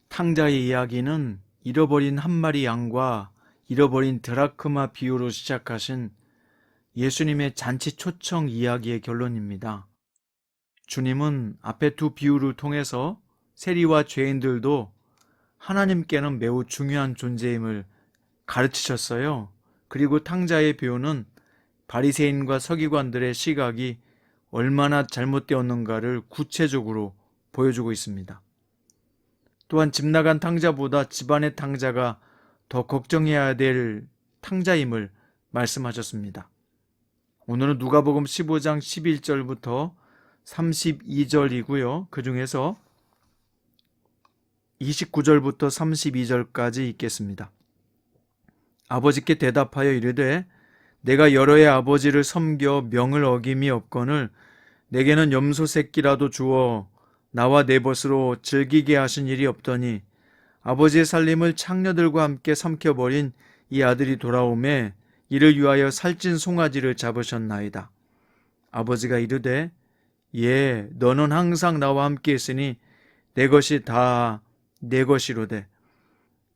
탕자의 이야기는 잃어버린 한 마리 양과 잃어버린 드라크마 비유로 시작하신 예수님의 잔치 초청 이야기의 결론입니다. 주님은 앞에 두 비유를 통해서 세리와 죄인들도 하나님께는 매우 중요한 존재임을 가르치셨어요. 그리고 탕자의 비유는 바리새인과 서기관들의 시각이 얼마나 잘못되었는가를 구체적으로 보여주고 있습니다. 또한 집 나간 탕자보다 집안의 탕자가 더 걱정해야 될 탕자임을 말씀하셨습니다. 오늘은 누가복음 15장 11절부터 32절이고요. 그 중에서 29절부터 32절까지 읽겠습니다. 아버지께 대답하여 이르되 내가 여러 해 아버지를 섬겨 명을 어김이 없거늘 내게는 염소 새끼라도 주어 나와 내 벗으로 즐기게 하신 일이 없더니 아버지의 살림을 창녀들과 함께 삼켜버린 이 아들이 돌아오매 이를 위하여 살찐 송아지를 잡으셨나이다. 아버지가 이르되 예, 너는 항상 나와 함께 있으니 내 것이 다 내 것이로되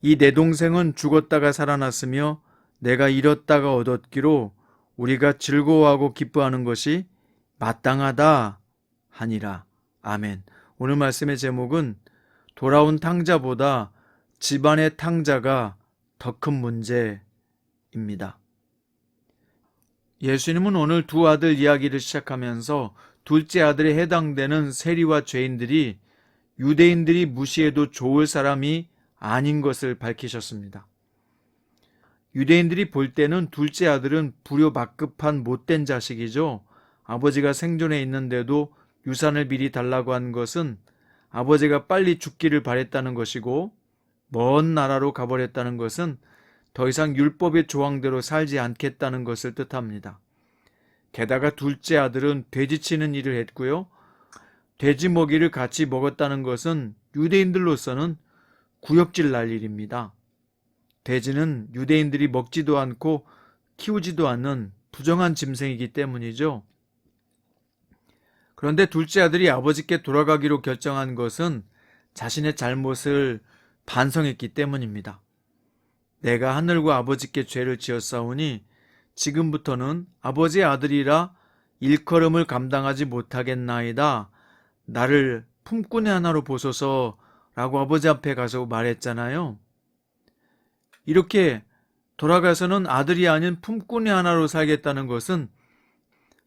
이 내 동생은 죽었다가 살아났으며 내가 잃었다가 얻었기로 우리가 즐거워하고 기뻐하는 것이 마땅하다 하니라. 아멘. 오늘 말씀의 제목은 돌아온 탕자보다 집안의 탕자가 더 큰 문제입니다. 예수님은 오늘 두 아들 이야기를 시작하면서 둘째 아들에 해당되는 세리와 죄인들이 유대인들이 무시해도 좋을 사람이 아닌 것을 밝히셨습니다. 유대인들이 볼 때는 둘째 아들은 불효막급한 못된 자식이죠. 아버지가 생존해 있는데도 유산을 미리 달라고 한 것은 아버지가 빨리 죽기를 바랬다는 것이고 먼 나라로 가버렸다는 것은 더 이상 율법의 조항대로 살지 않겠다는 것을 뜻합니다. 게다가 둘째 아들은 돼지치는 일을 했고요. 돼지 먹이를 같이 먹었다는 것은 유대인들로서는 구역질 날 일입니다. 돼지는 유대인들이 먹지도 않고 키우지도 않는 부정한 짐승이기 때문이죠. 그런데 둘째 아들이 아버지께 돌아가기로 결정한 것은 자신의 잘못을 반성했기 때문입니다. 내가 하늘과 아버지께 죄를 지었사오니 지금부터는 아버지의 아들이라 일컬음을 감당하지 못하겠나이다. 나를 품꾼의 하나로 보소서라고 아버지 앞에 가서 말했잖아요. 이렇게 돌아가서는 아들이 아닌 품꾼의 하나로 살겠다는 것은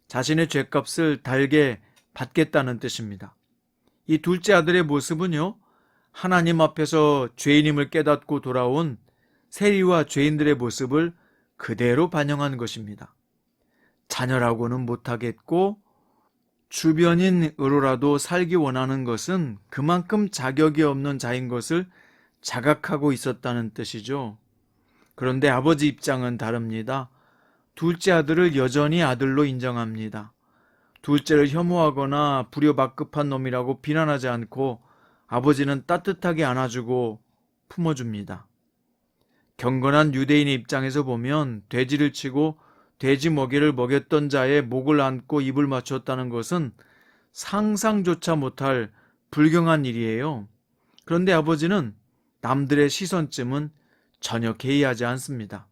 자신의 죄값을 달게 받겠다는 뜻입니다. 이 둘째 아들의 모습은요, 하나님 앞에서 죄인임을 깨닫고 돌아온 세리와 죄인들의 모습을 그대로 반영한 것입니다. 자녀라고는 못하겠고 주변인으로라도 살기 원하는 것은 그만큼 자격이 없는 자인 것을 자각하고 있었다는 뜻이죠. 그런데 아버지 입장은 다릅니다. 둘째 아들을 여전히 아들로 인정합니다. 둘째를 혐오하거나 불효막급한 놈이라고 비난하지 않고 아버지는 따뜻하게 안아주고 품어줍니다. 경건한 유대인의 입장에서 보면 돼지를 치고 돼지 먹이를 먹였던 자의 목을 안고 입을 맞췄다는 것은 상상조차 못할 불경한 일이에요. 그런데 아버지는 남들의 시선쯤은 전혀 개의하지 않습니다.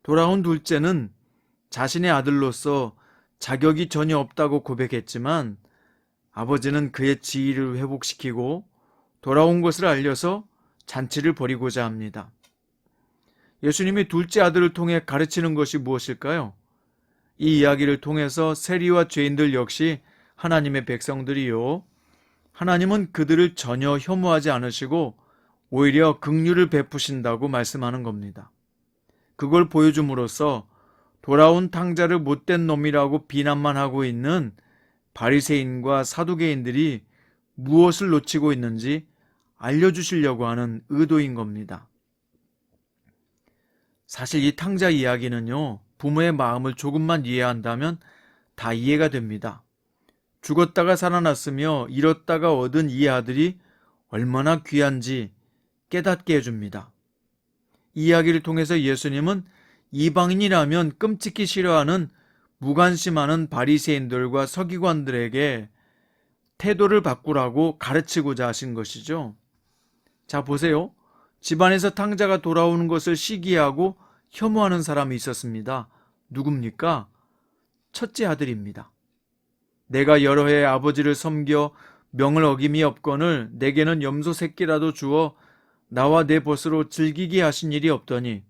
돌아온 둘째는 자신의 아들로서 자격이 전혀 없다고 고백했지만 아버지는 그의 지위를 회복시키고 돌아온 것을 알려서 잔치를 벌이고자 합니다. 예수님이 둘째 아들을 통해 가르치는 것이 무엇일까요? 이 이야기를 통해서 세리와 죄인들 역시 하나님의 백성들이요. 하나님은 그들을 전혀 혐오하지 않으시고 오히려 긍휼을 베푸신다고 말씀하는 겁니다. 그걸 보여줌으로써 돌아온 탕자를 못된 놈이라고 비난만 하고 있는 바리새인과 사두개인들이 무엇을 놓치고 있는지 알려주시려고 하는 의도인 겁니다. 사실 이 탕자 이야기는요, 부모의 마음을 조금만 이해한다면 다 이해가 됩니다. 죽었다가 살아났으며 잃었다가 얻은 이 아들이 얼마나 귀한지 깨닫게 해줍니다. 이 이야기를 통해서 예수님은 이방인이라면 끔찍히 싫어하는 무관심하는 바리새인들과 서기관들에게 태도를 바꾸라고 가르치고자 하신 것이죠. 자, 보세요. 집안에서 탕자가 돌아오는 것을 시기하고 혐오하는 사람이 있었습니다. 누굽니까? 첫째 아들입니다. 내가 여러 해 아버지를 섬겨 명을 어김이 없거늘 내게는 염소 새끼라도 주어 나와 내 벗으로 즐기게 하신 일이 없더니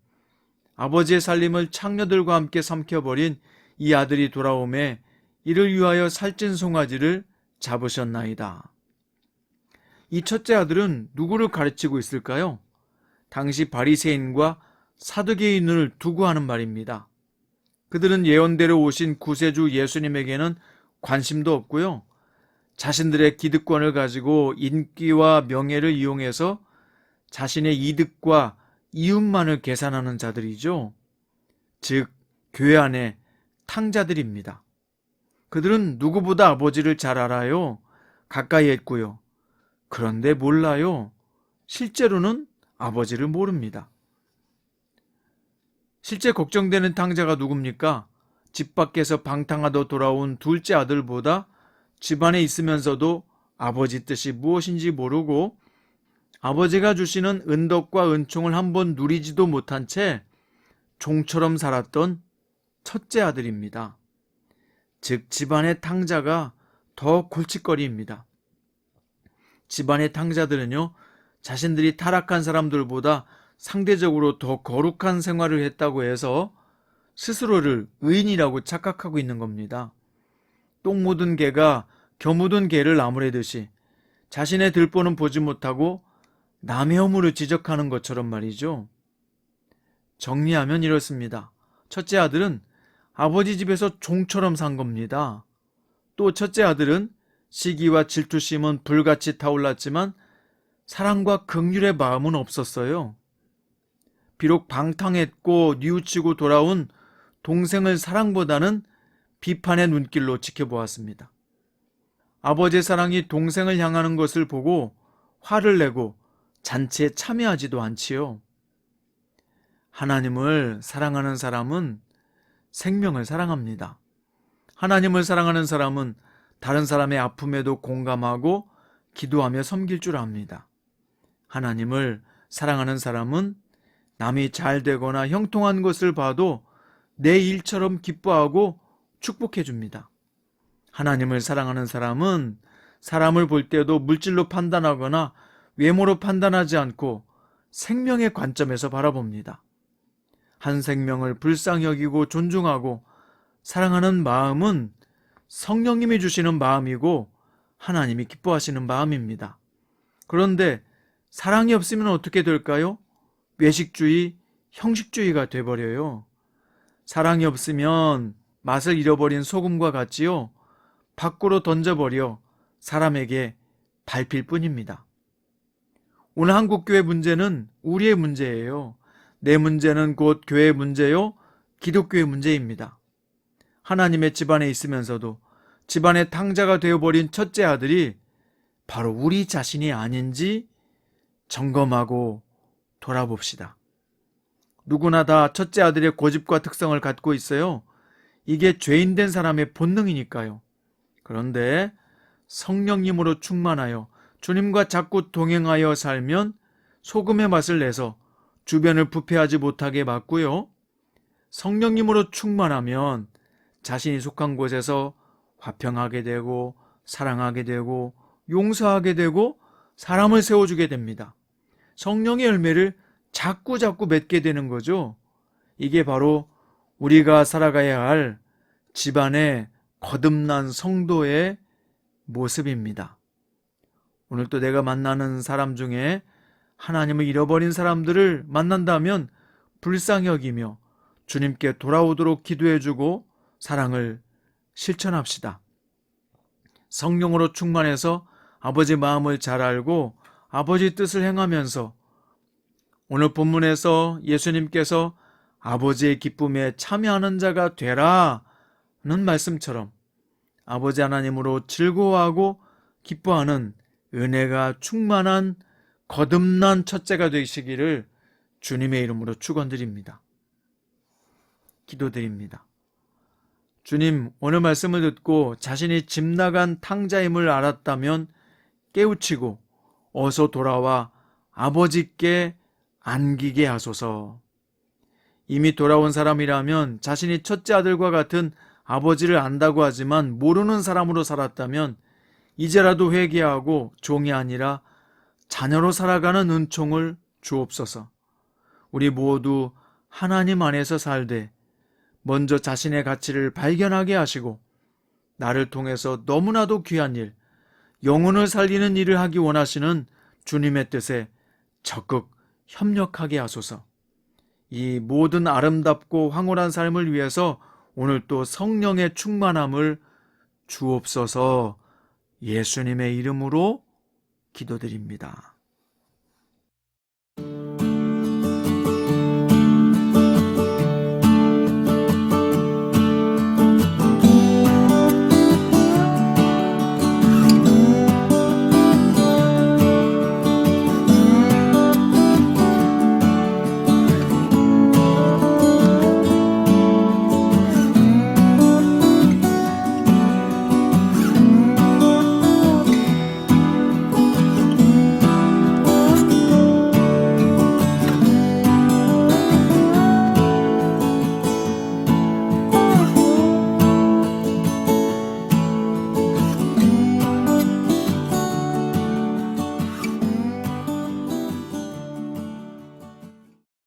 아버지의 살림을 창녀들과 함께 삼켜버린 이 아들이 돌아오매 이를 위하여 살찐 송아지를 잡으셨나이다. 이 첫째 아들은 누구를 가르치고 있을까요? 당시 바리새인과 사두개인을 두고 하는 말입니다. 그들은 예언대로 오신 구세주 예수님에게는 관심도 없고요. 자신들의 기득권을 가지고 인기와 명예를 이용해서 자신의 이득과 이윤만을 계산하는 자들이죠. 즉, 교회 안에 탕자들입니다. 그들은 누구보다 아버지를 잘 알아요. 가까이 했고요. 그런데 몰라요. 실제로는 아버지를 모릅니다. 실제 걱정되는 탕자가 누굽니까? 집 밖에서 방탕하다 돌아온 둘째 아들보다 집안에 있으면서도 아버지 뜻이 무엇인지 모르고 아버지가 주시는 은덕과 은총을 한번 누리지도 못한 채 종처럼 살았던 첫째 아들입니다. 즉, 집안의 탕자가 더 골칫거리입니다. 집안의 탕자들은요, 자신들이 타락한 사람들보다 상대적으로 더 거룩한 생활을 했다고 해서 스스로를 의인이라고 착각하고 있는 겁니다. 똥 묻은 개가 겨 묻은 개를 나무래듯이 자신의 들보는 보지 못하고 남의 허물을 지적하는 것처럼 말이죠. 정리하면 이렇습니다. 첫째 아들은 아버지 집에서 종처럼 산 겁니다. 또 첫째 아들은 시기와 질투심은 불같이 타올랐지만 사랑과 긍휼의 마음은 없었어요. 비록 방탕했고 뉘우치고 돌아온 동생을 사랑보다는 비판의 눈길로 지켜보았습니다. 아버지의 사랑이 동생을 향하는 것을 보고 화를 내고 잔치에 참여하지도 않지요. 하나님을 사랑하는 사람은 생명을 사랑합니다. 하나님을 사랑하는 사람은 다른 사람의 아픔에도 공감하고 기도하며 섬길 줄 압니다. 하나님을 사랑하는 사람은 남이 잘 되거나 형통한 것을 봐도 내 일처럼 기뻐하고 축복해 줍니다. 하나님을 사랑하는 사람은 사람을 볼 때도 물질로 판단하거나 외모로 판단하지 않고 생명의 관점에서 바라봅니다. 한 생명을 불쌍히 여기고 존중하고 사랑하는 마음은 성령님이 주시는 마음이고 하나님이 기뻐하시는 마음입니다. 그런데 사랑이 없으면 어떻게 될까요? 외식주의, 형식주의가 돼버려요. 사랑이 없으면 맛을 잃어버린 소금과 같지요. 밖으로 던져버려 사람에게 밟힐 뿐입니다. 오늘 한국교회 문제는 우리의 문제예요. 내 문제는 곧 교회의 문제요, 기독교의 문제입니다. 하나님의 집안에 있으면서도 집안의 탕자가 되어버린 첫째 아들이 바로 우리 자신이 아닌지 점검하고 돌아봅시다. 누구나 다 첫째 아들의 고집과 특성을 갖고 있어요. 이게 죄인된 사람의 본능이니까요. 그런데 성령님으로 충만하여 주님과 자꾸 동행하여 살면 소금의 맛을 내서 주변을 부패하지 못하게 막고요. 성령님으로 충만하면 자신이 속한 곳에서 화평하게 되고 사랑하게 되고 용서하게 되고 사람을 세워주게 됩니다. 성령의 열매를 자꾸 맺게 되는 거죠. 이게 바로 우리가 살아가야 할 집안의 거듭난 성도의 모습입니다. 오늘 또 내가 만나는 사람 중에 하나님을 잃어버린 사람들을 만난다면 불쌍히 여기며 주님께 돌아오도록 기도해주고 사랑을 실천합시다. 성령으로 충만해서 아버지 마음을 잘 알고 아버지 뜻을 행하면서 오늘 본문에서 예수님께서 아버지의 기쁨에 참여하는 자가 되라는 말씀처럼 아버지 하나님으로 즐거워하고 기뻐하는 은혜가 충만한 거듭난 첫째가 되시기를 주님의 이름으로 축원드립니다. 기도드립니다. 주님, 오늘 말씀을 듣고 자신이 집 나간 탕자임을 알았다면 깨우치고 어서 돌아와 아버지께 안기게 하소서. 이미 돌아온 사람이라면 자신이 첫째 아들과 같은 아버지를 안다고 하지만 모르는 사람으로 살았다면 이제라도 회개하고 종이 아니라 자녀로 살아가는 은총을 주옵소서. 우리 모두 하나님 안에서 살되 먼저 자신의 가치를 발견하게 하시고 나를 통해서 너무나도 귀한 일, 영혼을 살리는 일을 하기 원하시는 주님의 뜻에 적극 협력하게 하소서. 이 모든 아름답고 황홀한 삶을 위해서 오늘 또 성령의 충만함을 주옵소서. 예수님의 이름으로 기도드립니다.